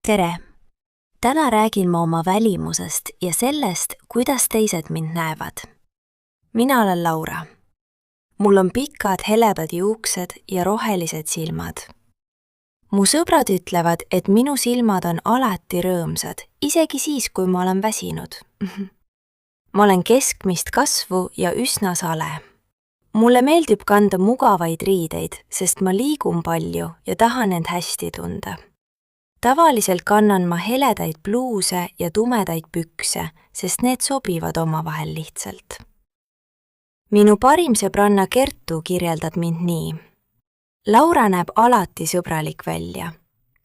Tere! Täna räägin ma oma välimusest ja sellest, kuidas teised mind näevad. Mina olen Laura. Mul on pikad helebad juuksed ja rohelised silmad. Mu sõbrad ütlevad, et minu silmad on alati rõõmsad, isegi siis, kui ma olen väsinud. Ma olen keskmist kasvu ja üsna sale. Mulle meeldib kanda mugavaid riideid, sest ma liigun palju ja tahan end hästi tunda. Tavaliselt kannan ma heledaid bluuse ja tumedaid pükse, sest need sobivad omavahel lihtsalt. Minu parim sõbranna Kertu kirjeldab mind nii. Laura näeb alati sõbralik välja.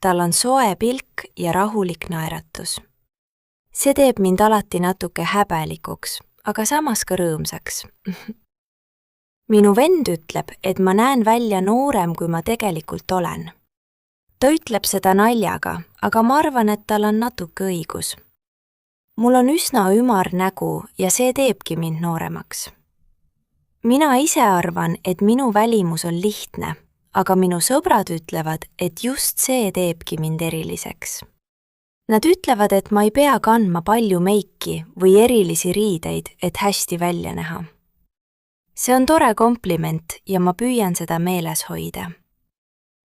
Tal on soe pilk ja rahulik naeratus. See teeb mind alati natuke häbelikuks, aga samas ka rõõmsaks. Minu vend ütleb, et ma näen välja noorem, kui ma tegelikult olen. Ta ütleb seda naljaga, aga ma arvan, et tal on natuke õigus. Mul on üsna ümar nägu ja see teebki mind nooremaks. Mina ise arvan, et minu välimus on lihtne, aga minu sõbrad ütlevad, et just see teebki mind eriliseks. Nad ütlevad, et ma ei pea kandma palju meiki või erilisi riideid, et hästi välja näha. See on tore kompliment ja ma püüan seda meeles hoida.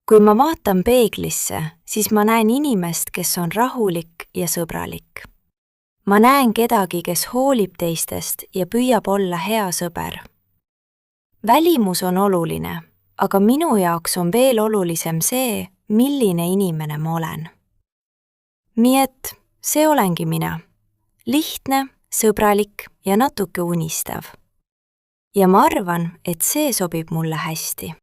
Kui ma vaatan peeglisse, siis ma näen inimest, kes on rahulik ja sõbralik. Ma näen kedagi, kes hoolib teistest ja püüab olla hea sõber. Välimus on oluline, aga minu jaoks on veel olulisem see, milline inimene ma olen. Nii et see olengi mina. Lihtne, sõbralik ja natuke unistav. Ja ma arvan, et see sobib mulle hästi.